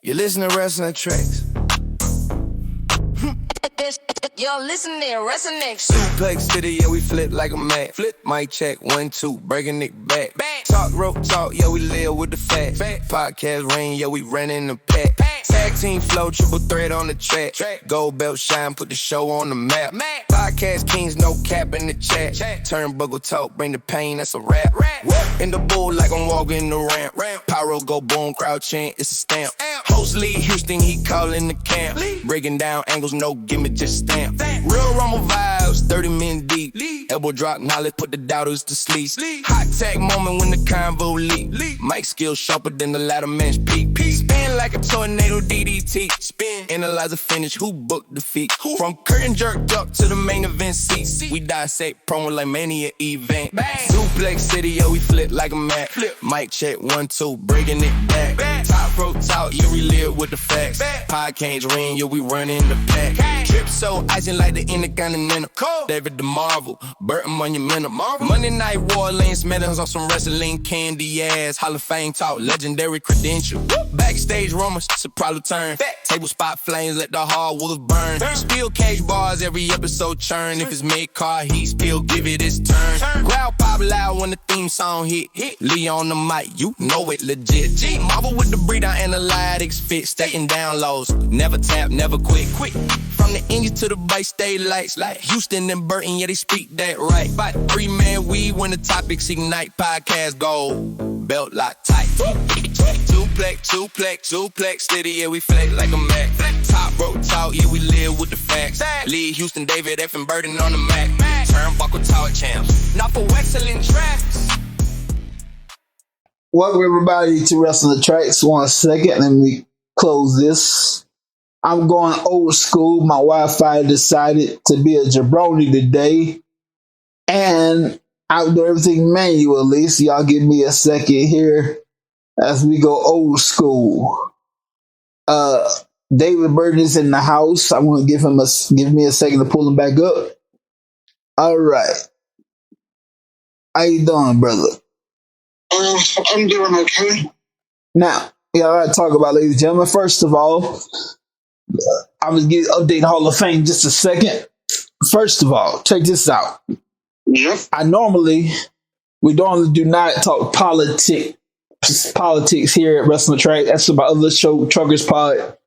You listen to Wrestling Tracks. Yo, listen to Wrestling Tracks. Suplex City, yeah, we flip like a mat. Flip, mic check, 1, 2, breaking it back. Talk, rope talk, yeah, we live with the facts. Podcast ring, yeah, we running the pack. Tag team flow, triple threat on the track. Gold belt shine, put the show on the map. Podcast kings, no cap in the chat. Turnbuckle talk, bring the pain, that's a rap. In the bull like I'm walking the ramp. Pyro go boom, crowd chant, it's a stamp. Host lead Houston, he calling the camp. Breaking down angles, no gimmich, just stamp. Real Rumble vibes, 30 men deep. Elbow drop knowledge, put the doubters to sleep. Hot tag moment when the convo leap. Mic skills sharper than the ladder man's peak. Spin like a tornado DDT. Spin, analyze a finish, who booked the feet. From curtain jerked up to the main event seat. We dissect promo like mania event. Suplex City, yeah, we flip like a mat. Mic check, 1, 2, breaking it back. Top rope talk, yeah, we live with the facts. Podcast ring, yeah, we running the pack. Trip so icing like the Intercontinental. David the Marvel, Burton Monumental. Monday Night War, Lance Meadows on some wrestling candy ass. Hall of Fame talk, legendary credential. Backstage rumors, it's a probably turn. Table spot flames, let the hardwoods burn. Steel cage bars, every episode churn. If it's mid-card, he still give it his turn. Crowd pop loud when the theme song hit. Lee on the mic, you know it legit. Marvel with the breeder analytics fit. Stacking down lows, never tap, never quit. From the engine to the bike, stay lights. Like Houston and Burton, yeah, they speak that right. By 3-man weed when the topics ignite. Podcast gold, belt lock tight. Suplex, steady, yeah, we flex like a Mac. Top rope talk, yeah, we live with the facts. Lead Houston, David F. and Burton on the Mac. Turnbuckle talk champs, not for WrestlingTracks. Welcome everybody to Wrestling Tracks. 1 second, let me close this. I'm going old school. My Wi-Fi decided to be a jabroni today, and I'll do everything manually. So y'all give me a second here as we go old school. David Burton is in the house. I'm going to give me a second to pull him back up. All right. How you doing, brother? I'm doing okay. Now, I got to talk about, ladies and gentlemen. First of all, I was getting update Hall of Fame just a second. First of all, check this out. Yep. We normally do not talk politics here at Wrestling Track. That's my other show, Truckers Pod.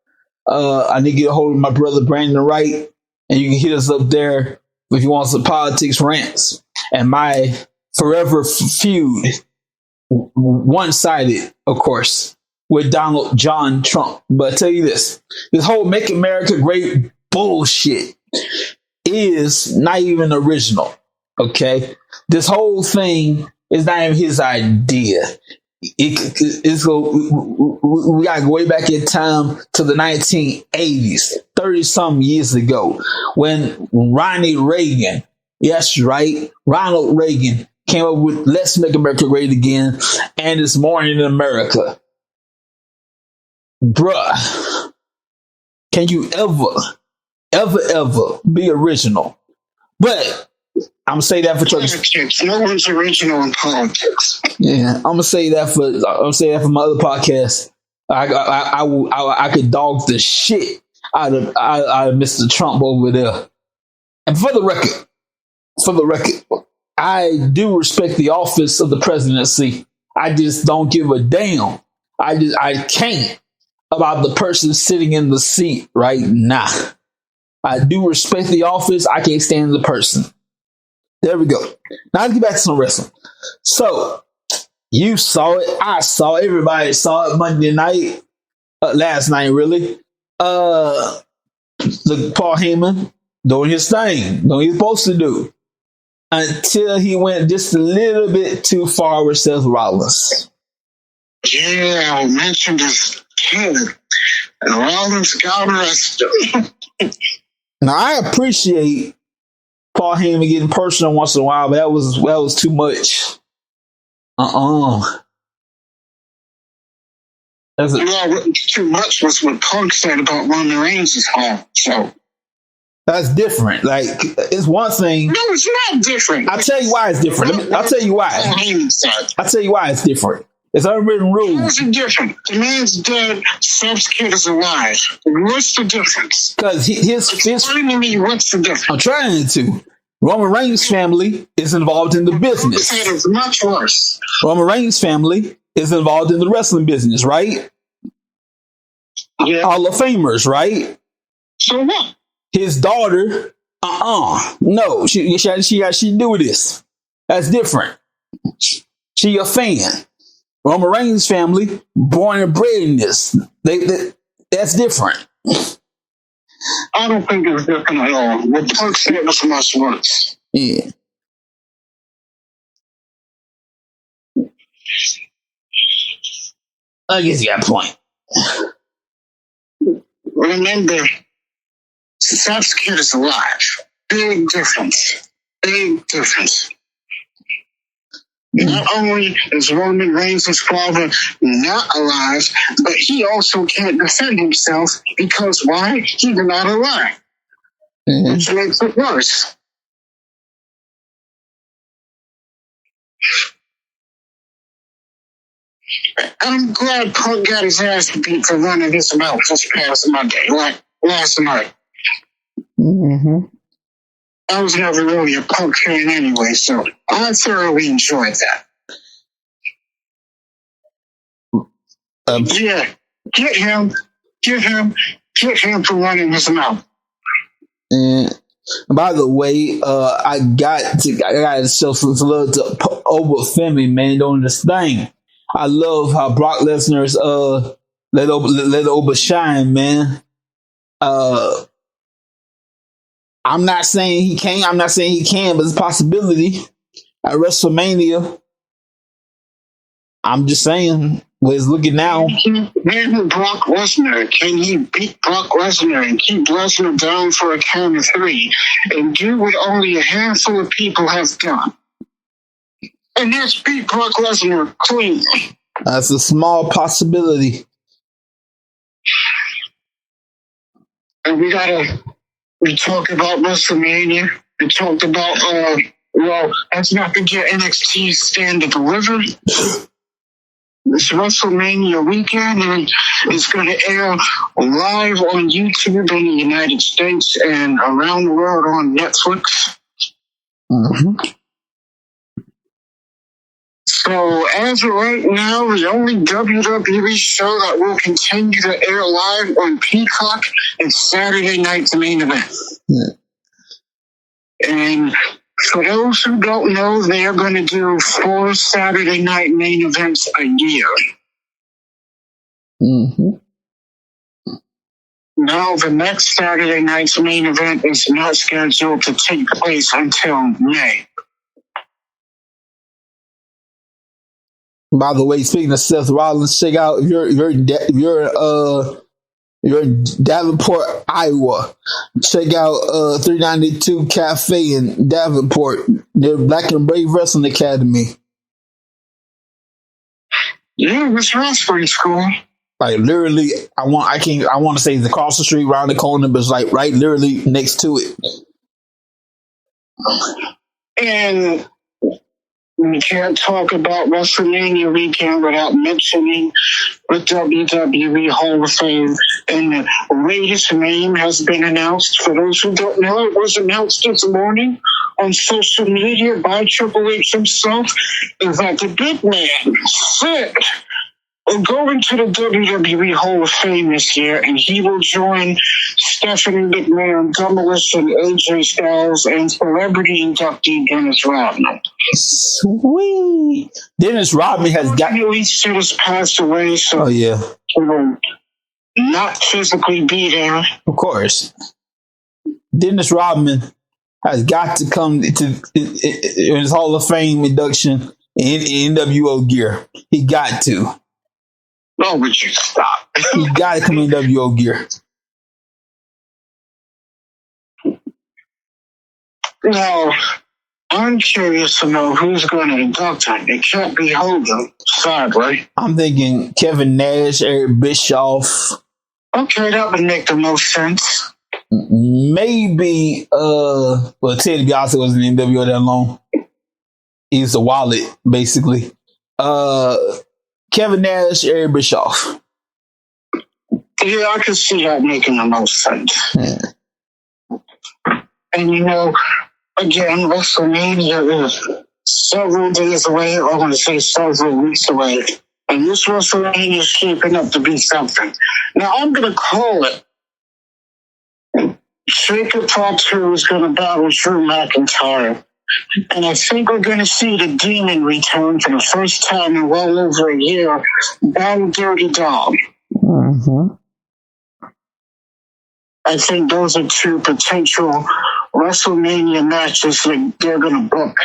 I need to get a hold of my brother Brandon Wright, and you can hit us up there if you want some politics rants. And my forever feud, one-sided, of course, with Donald John Trump. But I tell you this whole Make America Great bullshit is not even original, okay? This whole thing is not even his idea. We got to go way back in time to the 1980s, 30-some years ago, when Ronald Reagan, yes, right, Ronald Reagan came up with Let's Make America Great Again and It's Morning in America. Bruh, can you ever be original? But I'm gonna say that for politics. No one's original in politics. Yeah, I'm gonna say that for my other podcast. I could dog the shit out of Mr. Trump over there. And for the record, I do respect the office of the presidency. I just don't give a damn. I can't about the person sitting in the seat right now. I do respect the office. I can't stand the person. There we go. Now let's get back to some wrestling. So you saw it. I saw it. Everybody saw it Monday night. Last night, really. The Paul Heyman doing his thing. Doing what he's supposed to do. Until he went just a little bit too far with Seth Rollins. Yeah, I mentioned his kid. And Rollins got arrested. Now, I appreciate Paul Heyman getting personal once in a while, but that was too much. Too much was what Punk said about Roman Reigns' home. So that's different. Like, it's one thing. No, it's not different. I'll tell you why it's different. I'll tell you why. I'll tell you why it's different. It's unwritten rule. What's the difference? The man's dead, Seth's kid is alive. What's the difference? Because Explain to me what's the difference. I'm trying to. Roman Reigns' family is involved in the business. It is much worse. Roman Reigns' family is involved in the wrestling business, right? Yeah. Hall of Famers, right? So what? His daughter, no, she got to do with this. That's different. She a fan. Roman Reigns' family, born and bred in this. That's different. I don't think it's different at all. What Punk said was much worse. Yeah. I guess you got a point. Remember, Seth's kid is alive. Big difference. Big difference. Not only is Roman Reigns' father not alive, but he also can't defend himself because why? He's not alive. Mm-hmm. Which makes it worse. I'm glad Punk got his ass beat for running his mouth this past Monday, like last night. Mm-hmm. I was never really a Punk fan anyway, so I thoroughly enjoyed that. Yeah, get him for running his mouth. And by the way, I got to show some love to Oba Femi, man, doing this thing. I love how Brock Lesnar's let Oba shine, man. I'm not saying he can, but it's a possibility at WrestleMania. I'm just saying, where it's looking now. Man, Brock Lesnar, can he beat Brock Lesnar and keep Lesnar down for a count of 3 and do what only a handful of people have done? And that's beat Brock Lesnar cleanly. That's a small possibility. And we talked about WrestleMania. We talked about, let's not forget NXT Stand and Deliver. This WrestleMania weekend, and it's going to air live on YouTube in the United States and around the world on Netflix. Mm-hmm. So as of right now, the only WWE show that will continue to air live on Peacock is Saturday Night's Main Event. Yeah. And for those who don't know, they are going to do 4 Saturday Night Main Events a year. Mm-hmm. Now, the next Saturday Night's Main Event is not scheduled to take place until May. By the way, speaking of Seth Rollins, check out if you're in Davenport, Iowa. Check out 392 Cafe in Davenport. They're Black and Brave Wrestling Academy. Yeah, it's wrestling school. Like literally, I want to say it's across the street, around the corner, but it's like right literally next to it. And we can't talk about WrestleMania weekend without mentioning the WWE Hall of Fame. And the latest name has been announced. For those who don't know, it was announced this morning on social media by Triple H himself, is that the big man, Sid, will go into the WWE Hall of Fame this year, and he will join Stephanie McMahon, Demolition, AJ Styles, and celebrity inductee Dennis Rodman. Sweet. Dennis Rodman has got. Sid has passed away, so he will not physically be there. Of course. Dennis Rodman has got to come to his Hall of Fame induction in NWO gear. He got to. Oh, would you stop? He got to come in WO gear. Now, I'm curious to know who's going to induct him. It can't be Hogan, sadly. I'm thinking Kevin Nash, Eric Bischoff. Okay, that would make the most sense. Maybe, Ted DiBiase wasn't in NWO that long. He's a wallet, basically. Kevin Nash, Eric Bischoff. Yeah, I can see that making the most sense. And again, WrestleMania is several days away, or I want to say several weeks away. And this WrestleMania is shaping up to be something. Now, I'm going to call it. Jacob Fatu is going to battle Drew McIntyre. And I think we're going to see the Demon return for the first time in well over a year. Battle Dirty Dog. Mm-hmm. I think those are two potential WrestleMania matches that they're going to book.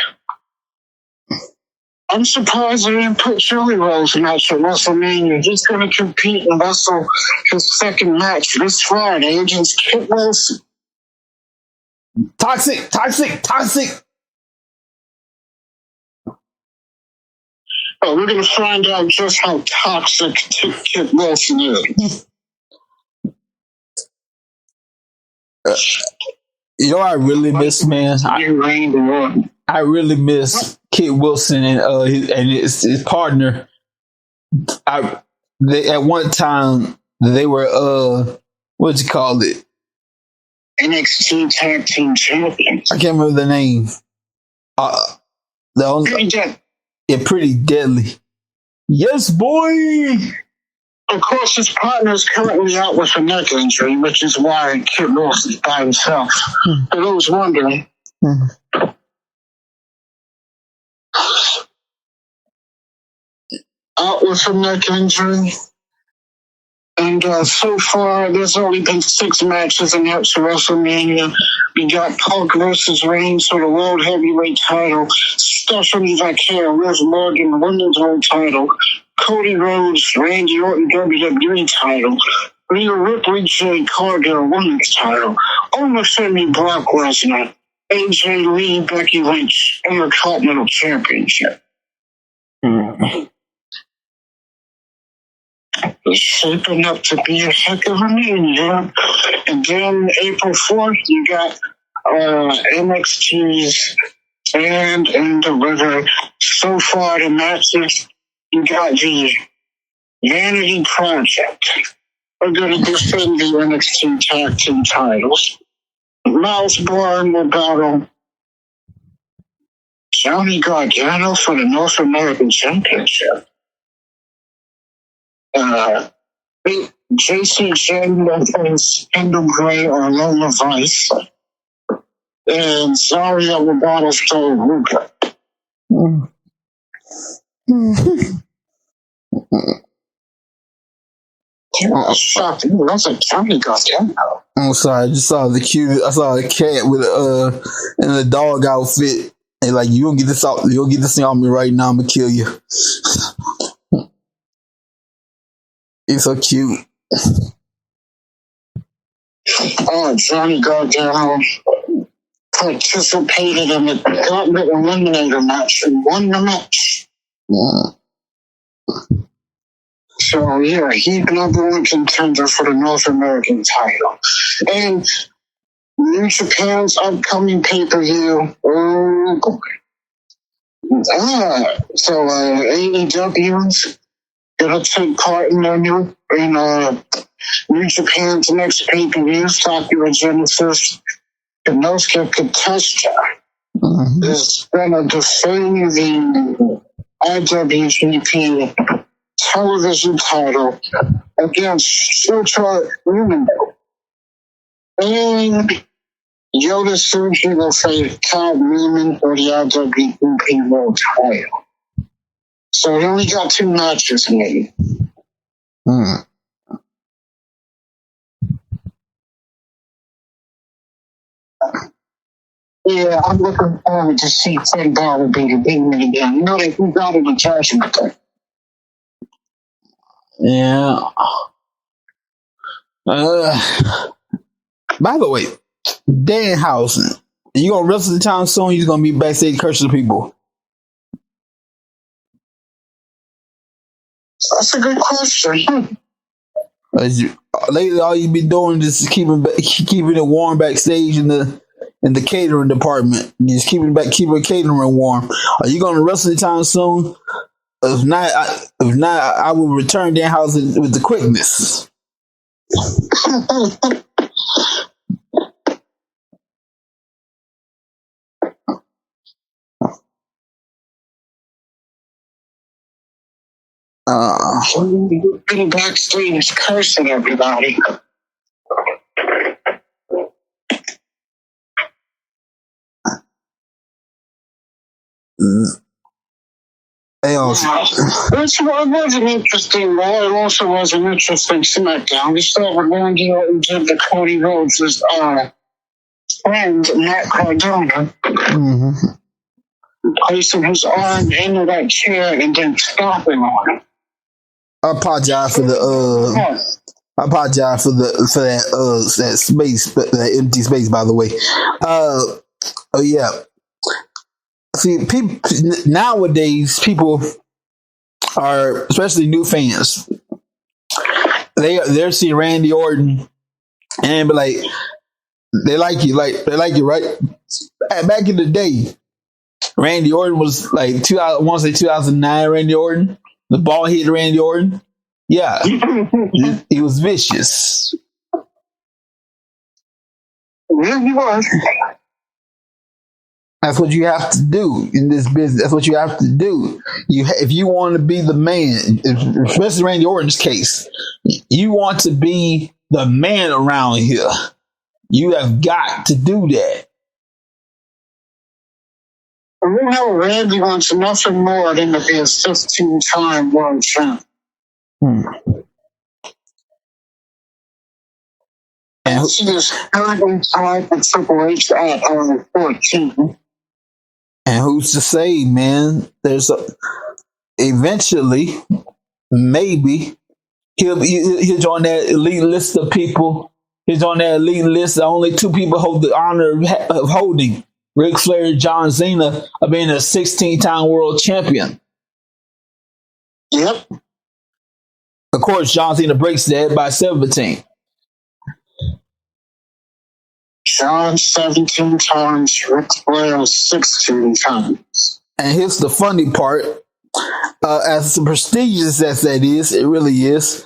I'm surprised they didn't put Joey Rose match at WrestleMania. He's going to compete and wrestle his second match this Friday against Kit Wilson. Toxic. Oh, we're going to find out just how toxic Kit Wilson is. I really miss, man. I really miss Kit Wilson and his partner. At one time they were what'd you call it? NXT Tag Team Champions. I can't remember the name. Pretty deadly. Yes, boy. Of course, his partner is currently out with a neck injury, which is why Kit Wilson's by himself. But I was wondering. Out with a neck injury. And so far, there's only been 6 matches announced for WrestleMania. We got Punk versus Reigns for the World Heavyweight title. Stephanie Vaquer, Liv Morgan, Women's World title. Cody Rhodes, Randy Orton, WWE title. Rhea Ripley, Jade Cargill, Women's title. Oma Femi, Brock Lesnar. AJ Lee, Becky Lynch, Intercontinental Championship. It's shaping up to be a heck of a mania. And then April 4th, you got NXT's Stand and Deliver. So far, the matches, you got the Vanity Project. We're going to defend the NXT Tag Team titles. Mouse Barn will battle Johnny Gargano for the North American Championship. JC Jane will face Kendall Gray or Lola Vice. And Zaria will battle Story Luca. Shocking. That's a Johnny Gargano. I'm sorry, I just saw the cat with in the dog outfit. And like, you don't get this out, you don't get this thing on me right now, I'm gonna kill you. He's so cute. Oh, Johnny Gargano participated in the Gauntlet Eliminator match and won the match. So, yeah, he's number one contender for the North American title. And New Japan's upcoming pay-per-view. AEW's gonna take part in New Japan's next pay-per-view. Sakura Genesis Konosuke Katsuta is gonna defend the IWGP television title against Shota Umino. And Yoda Sushi will face Cal Newman for the IWGP World title. So they only got 2 matches made. Yeah, I'm looking forward to see Finn Balor be the demon again. You know they got him in Judgment Day. Yeah. By the way, Danhausen, you gonna wrestle the time soon? You're gonna be backstage cursing people. That's a good question. Lately, all you've been doing is keeping it warm backstage in the catering department. Just keeping catering warm. Are you gonna wrestle the time soon? if not, I will return their house with the quickness. Been backstage cursing everybody. They also, It was an interesting Raw. It also was an interesting SmackDown. We saw Randy Orton did the Cody Rhodes' friend, Matt Cardona, placing his arm into that chair and then stomping on it. I apologize for that space, that empty space. By the way, oh yeah. See, people nowadays, people are, especially new fans. They're seeing Randy Orton and be like, they like you, right? Back in the day, Randy Orton was like 2009. Randy Orton, the ball hit Randy Orton. Yeah, he was vicious. Yeah, he was. That's what you have to do in this business. That's what you have to do. If you want to be the man, especially Randy Orton's case, you want to be the man around here. You have got to do that. We know Randy wants nothing more than to be a 15-time world champ. And he is currently tied with Triple H at 14. And who's to say, man? Eventually, maybe he'll join that elite list of people. He's on that elite list. Only two people hold the honor of holding: Ric Flair and John Cena, of being a 16-time world champion. Yep. Of course, John Cena breaks that by 17. John 17 times, Ric Flair 16 times. And here's the funny part. As prestigious as that is, it really is.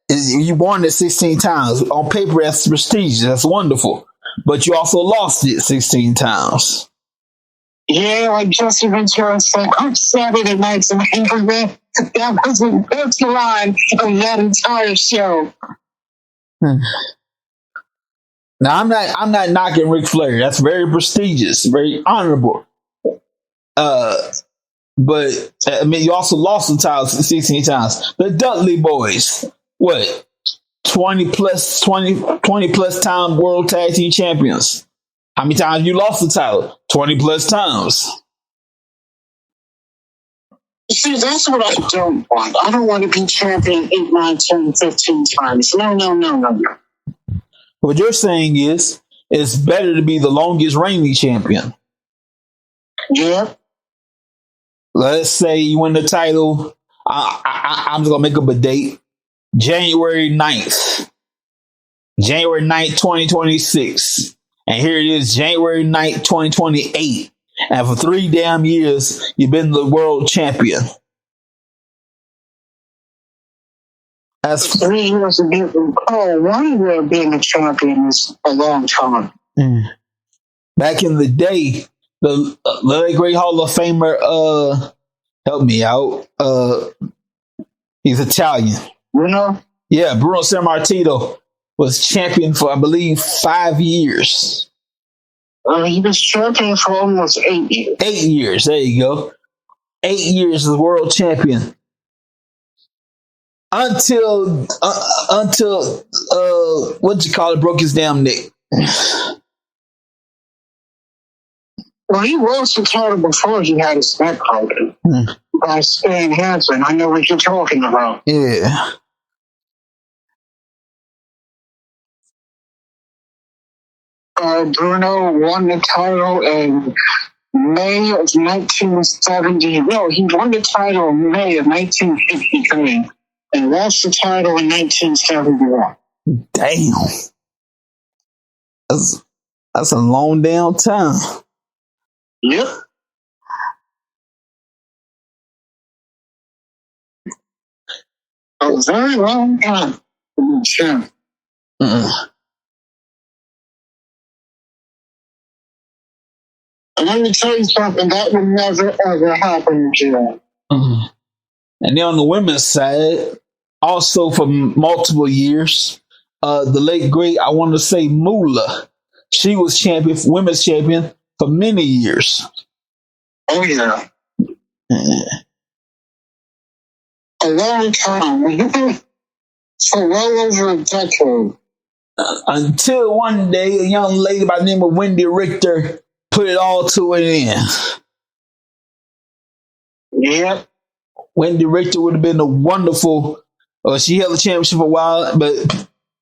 You won it 16 times. On paper, that's prestigious. That's wonderful. But you also lost it 16 times. Yeah, like Jesse Ventura said, on Saturday nights in England, that was the best line of that entire show. Now, I'm not knocking Ric Flair. That's very prestigious, very honorable. But I mean, you also lost the title 16 times. The Dudley Boys, what, 20 plus time world tag team champions. How many times you lost the title? 20 plus times. See, that's what I don't want. I don't want to be champion 8, 9, 10, 15 times. No. What you're saying is, it's better to be the longest reigning champion. Yeah. Let's say you win the title. I'm just going to make up a date. January 9th, 2026. And here it is, January 9th, 2028. And for 3 damn years, you've been the world champion. That's 3 years of being 1 year of being a champion is a long time. Back in the day, the late great Hall of Famer, help me out. He's Italian. Bruno? Yeah, Bruno Sammartino was champion for, I believe, 5 years. He was champion for almost 8 years. 8 years, there you go. 8 years as world champion. Until broke his damn neck. Well, he was the title before he had his neck broken by Stan Hansen. I know what you're talking about. Yeah. Bruno won the title in May of 1970. No, he won the title in May of 1953 and lost the title in 1971. Damn. That's a long damn time. Yep. A very long time. Sure. And let me tell you something, that would never ever happen, Jim. And then on the women's side, also for multiple years, the late great, I want to say Moolah, she was champion, women's champion for many years. Oh yeah. A long time. For well over a decade. Until one day, a young lady by the name of Wendy Richter put it all to an end. Yep. Wendy Richter would have been a wonderful. She held the championship for a while, but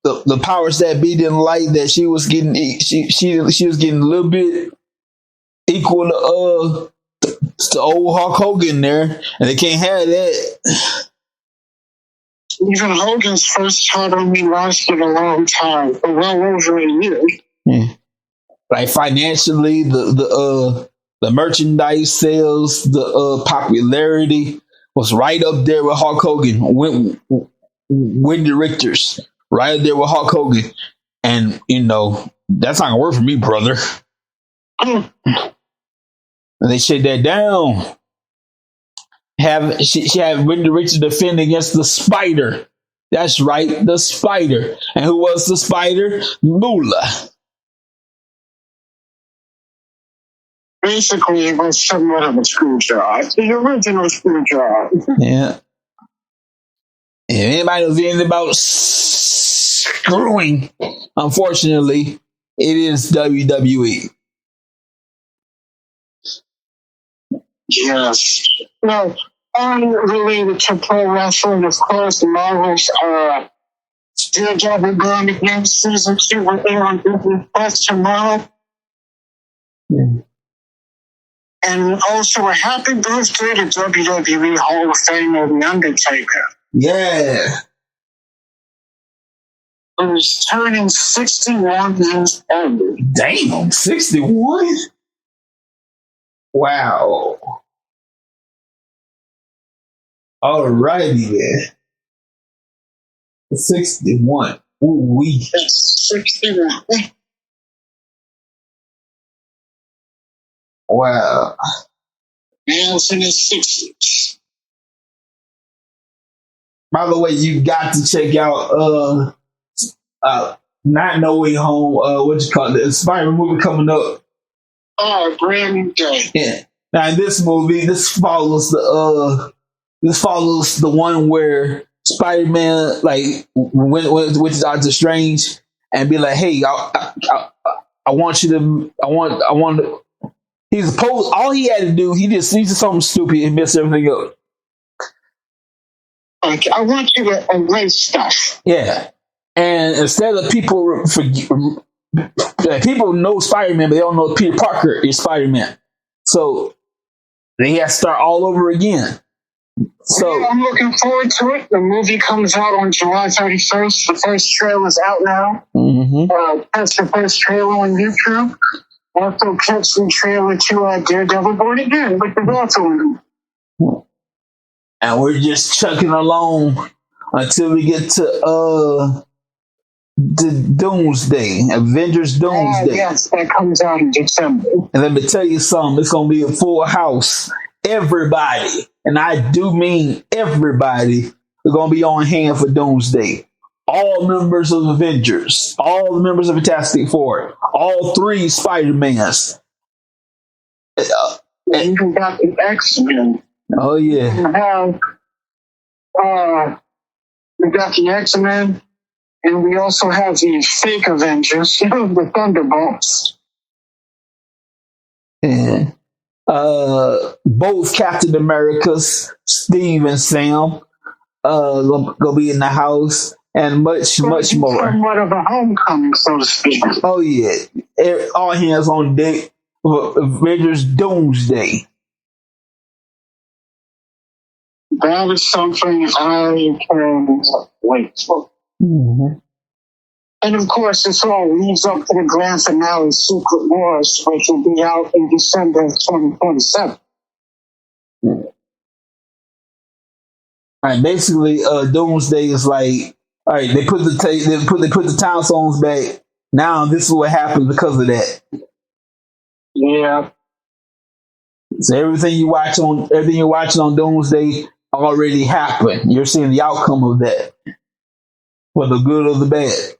the powers that be didn't like that she was getting. She was getting a little bit equal to old Hulk Hogan there, and they can't have that. Even Hogan's first title he lasted a long time, for well over a year. Yeah. Like financially, the merchandise sales, the popularity was right up there with Hulk Hogan. Wendy Richter's right up there with Hulk Hogan, and that's not gonna work for me, brother. And they shut that down. She had Wendy Richter defend against the Spider. That's right, the Spider. And who was the Spider? Moolah. Basically, it was somewhat of a screw job. The original screw job. Yeah. If anybody knows anything about screwing, unfortunately, it is WWE. Yes. Now, unrelated to pro wrestling, of course, Marvel's Daredevil going against season 2 will air on Disney Plus tomorrow. Yeah. And also a happy birthday to WWE Hall of Famer The Undertaker. Yeah. Who's turning 61 years old. Damn, 61? Wow. Alrighty then. 61. Ooh wee. 61. Wow. Man's in his 60s. By the way, you got to check out Not No Way Home, what you call it, the Spider-Man movie coming up. Oh, brand new day. Yeah. Now in this movie, this follows the one where Spider-Man like went with Doctor Strange and be like, "Hey, I want you to, I want." He's supposed. All he had to do, he just did something stupid and messed everything up. Like, I want you to erase stuff. Yeah, and instead of people know Spider-Man, but they don't know Peter Parker is Spider-Man, so they have to start all over again. So yeah, I'm looking forward to it. The movie comes out on July 31st. The first trailer is out now. That's the first trailer on YouTube. Also catch the trailer to Daredevil Born Again with the also in it. And we're just chucking along until we get to the Doomsday, Avengers Doomsday. Yes, that comes out in December. And let me tell you something, it's going to be a full house. Everybody, and I do mean everybody, are going to be on hand for Doomsday. All members of Avengers, all the members of Fantastic Four, all 3 Spider-Mans. And you got the X-Men. Oh, yeah. We got the X-Men, and we also have the fake Avengers, the Thunderbolts. Yeah. Both Captain Americas, Steve and Sam, gonna be in the house, and much more. Somewhat of a homecoming, so to speak. Oh yeah, all hands on deck for Avengers Doomsday. That is something I can wait for. Mm-hmm. And of course, this all leads up to the grand finale, Secret Wars, which will be out in December of 2027. right, basically, Doomsday is like, all right, they put the town songs back. Now this is what happens because of that. Yeah. So everything you're watching on Doomsday already happened. You're seeing the outcome of that, for the good or the bad.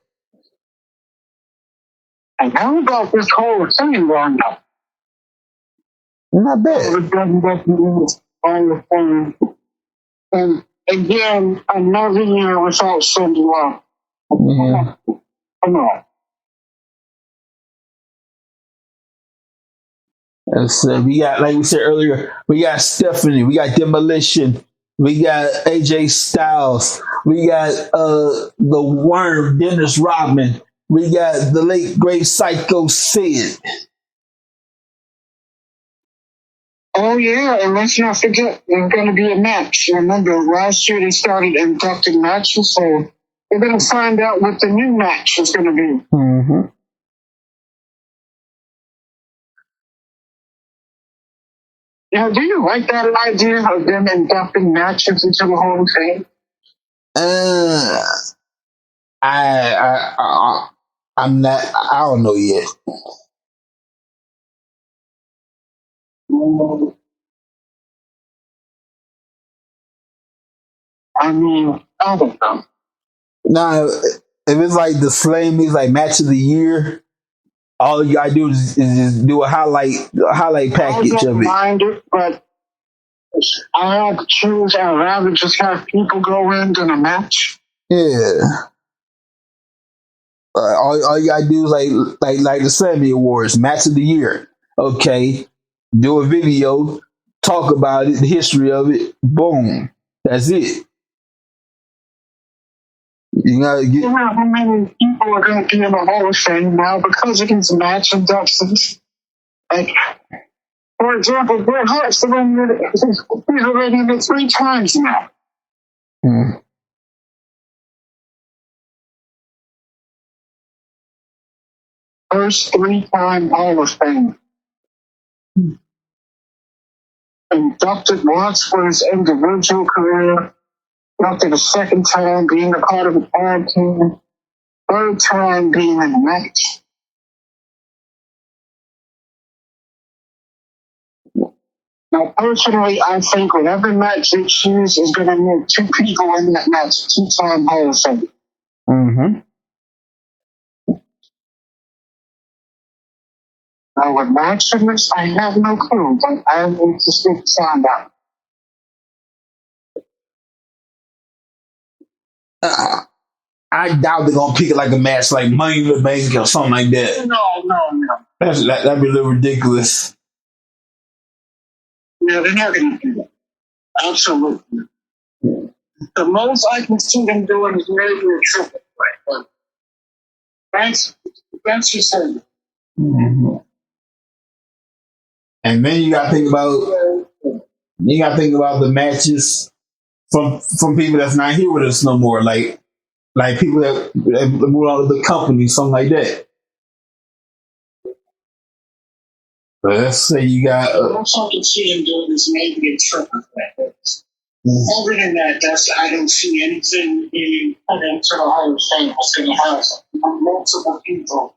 And how about this whole thing going up? Not bad. All the thing. And again, another year without Cindy Love. Yeah. Come on. We got, like we said earlier, we got Stephanie, we got Demolition, we got AJ Styles, we got the Worm, Dennis Rodman, we got the late great Psycho Sid. Oh yeah, and let's not forget there's going to be a match. Remember, last year they started inducting matches, so we're going to find out what the new match is going to be. Mm-hmm. Now, do you like that idea of them inducting matches into the Hall of Fame? I'm not. I don't know yet. I mean, I don't know. Now, if it's like the Slammies, like match of the year, all you gotta do is just do a highlight package I of don't it. mind it, but I have to choose. I'd rather just have people go in than a match. Yeah. All you gotta do is like the Sammy Awards, match of the year. Okay, do a video, talk about it, the history of it. Boom, that's it. You gotta You get. know how many people are going to be in the Hall of Fame now because of these match inductions? Like, for example, Bret Hart's the one that he's already in it 3 times now. Hmm. First 3-time Hall of Fame. Inducted once for his individual career. Inducted a second time being a part of a tag team. Third time being in a match. Now, personally, I think whatever match they choose is going to make 2 people in that match 2-time Hall of Fame. Mm-hmm. Now, with match in this, I have no clue, but I need to stick find out. I doubt they're gonna pick it like a match like Money in the Bank or something like that. No. That'd be a little ridiculous. Yeah, they're not going to do that. Absolutely. The most I can see them doing is maybe a triple threat, but that's just it. Mm-hmm. And then you gotta think about the matches from people that's not here with us no more, like people that moved on to the company, something like that. So let's say you got. The most I can see them doing is maybe a triple threat. Other than that, I don't see anything being put into the Hall of Fame that's going to have multiple people.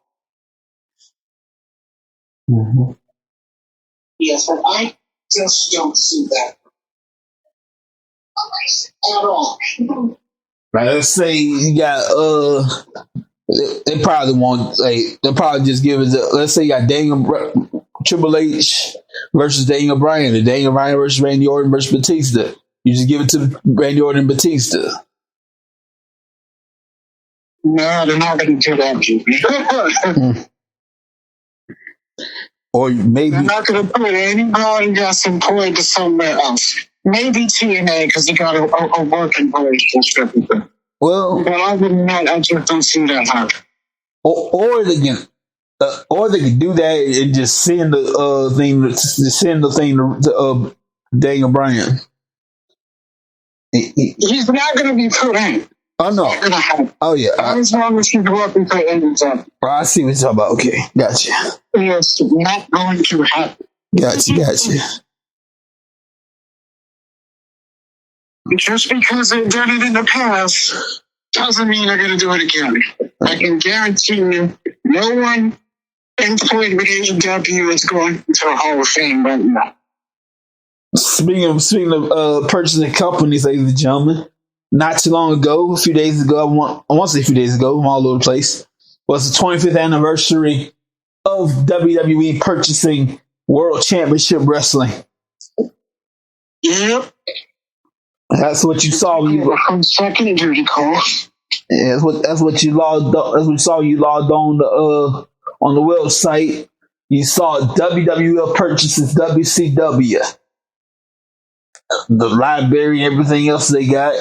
Mm-hmm. Yes, but I just don't see that at all. Like, let's say you got they probably won't, like, they'll probably just give it to, let's say you got Triple H versus Daniel Bryan, and Daniel Bryan versus Randy Orton versus Batista. You just give it to Randy Orton and Batista. No, they're not going to do that, Jimmy. Or maybe they're not going to put anybody that's employed to somewhere else. Maybe TNA because they got a working relationship with them. Well, but other than that, I just don't see that happen. Or they can do that and just send the thing to Daniel Bryan. He's not going to be put in. Oh no! Oh yeah! As long as he go up and put in. I see what you're talking about. Okay, gotcha. It's not going to happen. Gotcha. Just because they've done it in the past doesn't mean they're going to do it again. I can guarantee you, no one employed with AEW is going to the Hall of Fame right now. Speaking of purchasing companies, ladies and gentlemen, not too long ago, a few days ago, I want to say a few days ago, I'm all over the place, was the 25th anniversary of WWE purchasing World Championship Wrestling. Yep. That's what you saw when you second duty call. Yeah, that's what you logged. That's what you saw. You logged on the website. You saw WWL purchases WCW, the library, everything else they got,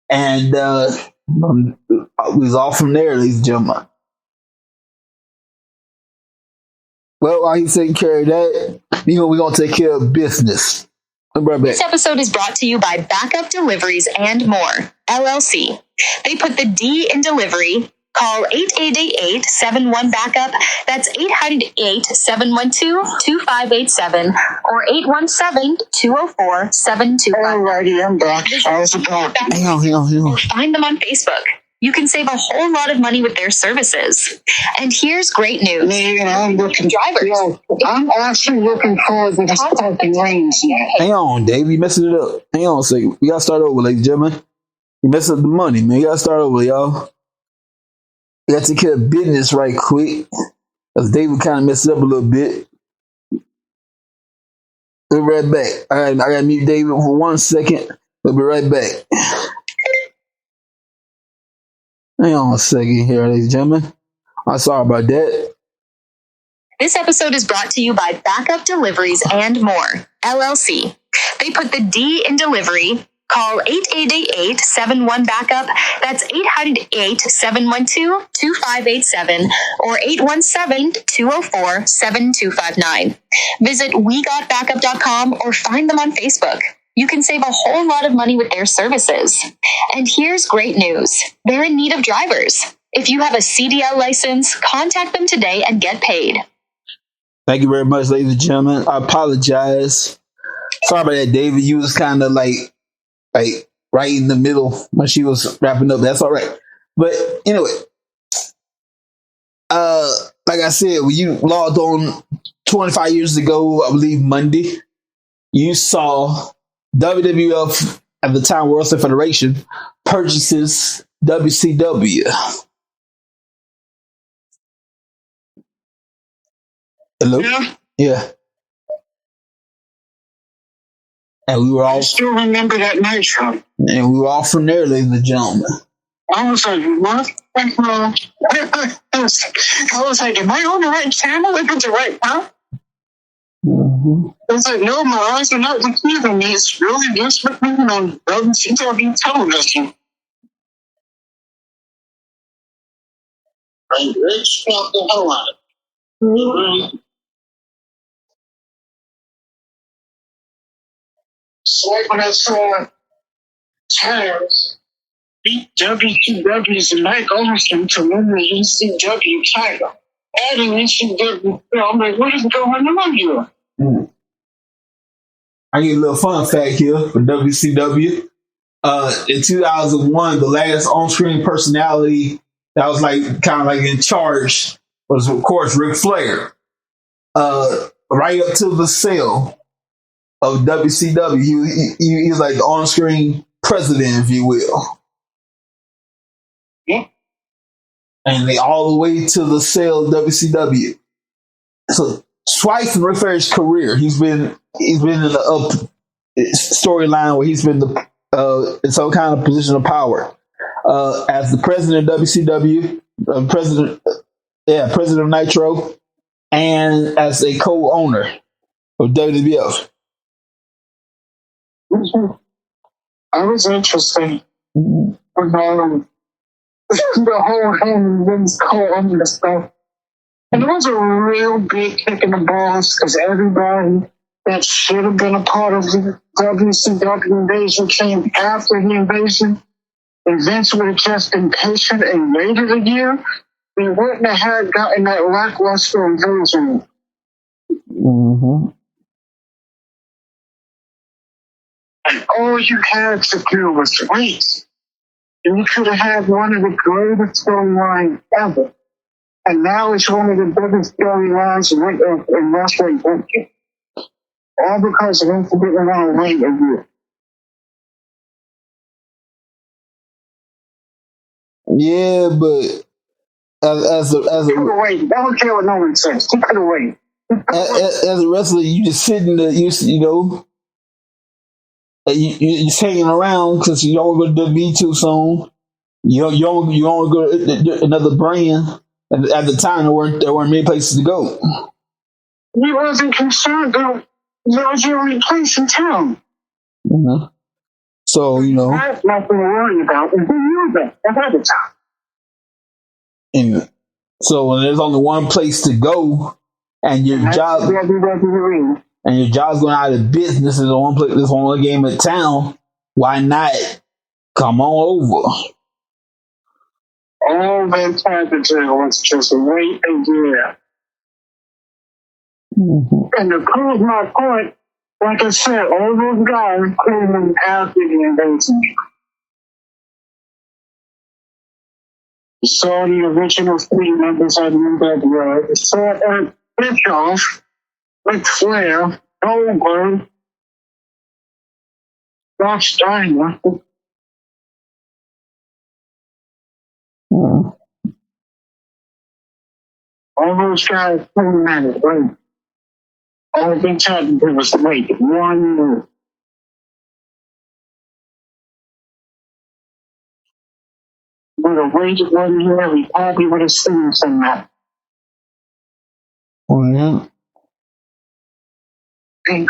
and we was all from there, ladies and gentlemen. Well, while he's taking care of that, we're gonna take care of business. This episode is brought to you by Backup Deliveries and More, LLC. They put the D in delivery. Call 888-871-BACKUP. That's 888-712-2587 or 817-204-7255. Alrighty, I'm back. How's it going? Hang on. Find them on Facebook. You can save a whole lot of money with their services. And here's great news. I'm looking drivers. Yeah, I'm actually looking forward to the fucking rains now. Hang on, Dave. You messing it up. Hang on a second. We gotta start over, ladies and gentlemen. You messed up the money, man. You gotta start over, y'all. You gotta take care of business right quick. Because David kind of messed it up a little bit. We'll be right back. All right, I gotta mute David for 1 second. We'll be right back. Hang on a second here, ladies and gentlemen. I'm sorry about that. This episode is brought to you by Backup Deliveries and More, LLC. They put the D in delivery. Call 888-871-BACKUP. That's 888-712-2587 or 817-204-7259. Visit WeGotBackup.com or find them on Facebook. You can save a whole lot of money with their services. And here's great news. They're in need of drivers. If you have a CDL license, contact them today and get paid. Thank you very much, ladies and gentlemen. I apologize. Sorry about that, David. You was kind of like right in the middle when she was wrapping up. That's all right. But anyway, like I said, when you logged on 25 years ago, I believe Monday, you saw WWF at the time, World Wrestling Federation, purchases WCW. Hello? Yeah. And we were all I still remember that Nitro. And we were all from there, ladies and gentlemen. I was like, what? I was like, am I on the right channel? Is it the right one? Mm-hmm. I was like, no, my eyes are not deceiving me. It's really just McMahon on WCW television. I reached out the hell out of it. So when I saw Taz beat WCW's Mike Olsen to win the ECW title, adding ECW, I'm like, what is going on here? I get a little fun fact here for WCW. In 2001, the last on-screen personality that was kind of in charge was, of course, Ric Flair. Right up to the sale of WCW, he was like the on-screen president, if you will. Yeah. And they all the way to the sale of WCW. So twice in Ric Flair's career, he's been in the up storyline where he's been in some kind of position of power. As the president of WCW, president of Nitro, and as a co-owner of WWF. I was interested in the whole Vince co-owner stuff. And it was a real big kick in the balls because everybody that should have been a part of the WCW invasion came after the invasion. And Vince would have just been patient and waited a year. We wouldn't have gotten that lackluster invasion. Mm-hmm. And all you had to do was wait. And you could have had one of the greatest storylines ever. And now it's one of the biggest storylines in wrestling history. All because of him didn't want to wait a year. Yeah, but as a Could have waited. I don't care what no one says. He could have waited. as a wrestler, you just sitting there, you know, you just hanging around because you don't go to WWE too soon. You don't go to another brand. And at the time, there weren't many places to go. He wasn't concerned though. That was the only place in town. Mm-hmm. So, you know. That's nothing to worry about. And who knew that ahead of time? And so when there's only one place to go, and your job's going out of business, there's one game in town. Why not come on over? All they tried to do was just wait a year. Mm-hmm. And to prove my point, like I said, all those guys came in after the invasion. You saw the original three members of the NWO. You saw Eric Bischoff, Ric Flair, Goldberg, Rock Steiner. Mm-hmm. All those guys came at it, right? All they tried to do was wait 1 year. Would have waited 1 year, we probably would have seen some of that. Oh, yeah. And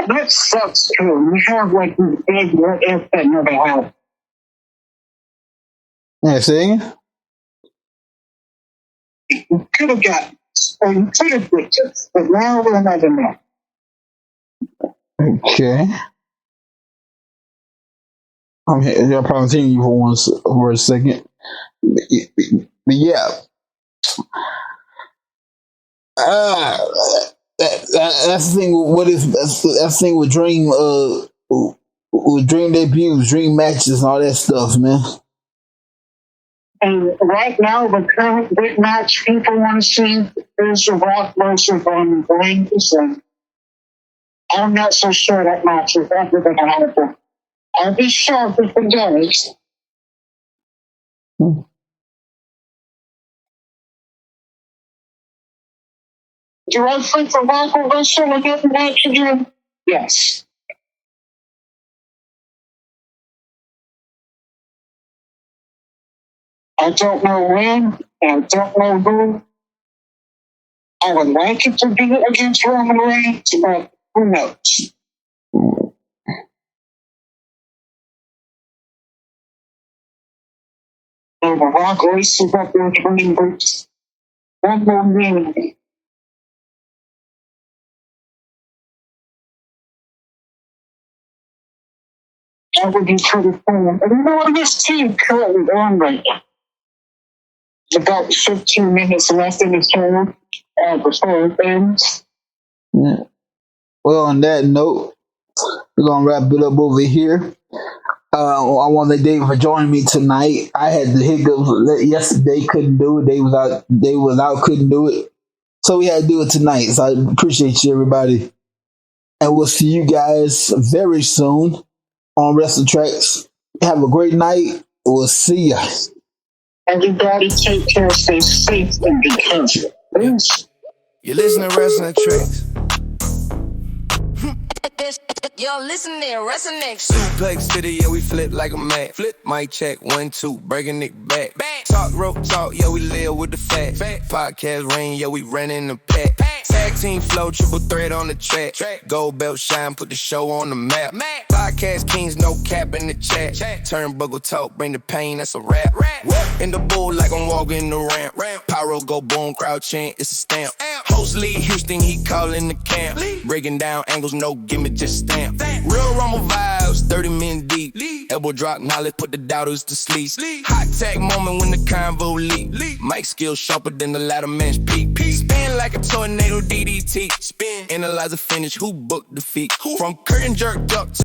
that sucks too. You have like these big what if that never happened. Yeah, see? You could have got, or you could have pictures, but now we'll never know. Okay. I'm probably seeing you for a second. But yeah. That's the thing. That's the thing with dream debuts, dream matches, and all that stuff, man. And right now, the current big match people want to see is the Rock versus Reigns, and I'm not so sure that match is ever going to happen. I'll be shocked if it does. Do I think the Rock will wrestle a good match again? Yes. I don't know when, I don't know who. I would like it to be against Roman Reigns, but who knows? And the Rock races up their training boots. One more minute. That would be pretty cool. And you know what this team currently on right now? About 15 minutes left in the show before it ends. Yeah. Well, on that note, we're gonna wrap it up over here. I want to thank David for joining me tonight. I had the hiccups yesterday, couldn't do it. They was out, couldn't do it. So we had to do it tonight. So I appreciate you, everybody. And we'll see you guys very soon on WrestlingTracks. Have a great night. We'll see you. Everybody take care, stay safe, and be careful. Peace. You listen to Wrestling Tracks. Yo, listen there, Wrestling Next. Suplex City, yeah, we flip like a mat. Flip, mic check, 1, 2, breaking it back. Talk, rope talk, yeah, we live with the facts. Podcast ring, yeah, we ran in the pack. Tag Tag team flow, triple threat on the track. Gold belt shine, put the show on the map. Podcast kings, no cap in the chat. Turnbuckle talk, bring the pain, that's a rap. In the bull like I'm walking the ramp. Pyro go boom, crowd chant, it's a stamp. Host lead Houston, he calling the camp. Breaking down angles, no gimmich, just stamp. Real Rumble vibes, 30 men deep. Elbow drop knowledge, put the doubters to sleep. Hot tag moment when the convo leak. Mic skill sharper than the ladder man's peak. Spin like a tornado DDT. Spin, analyze a finish, who booked the feet. From curtain jerk up to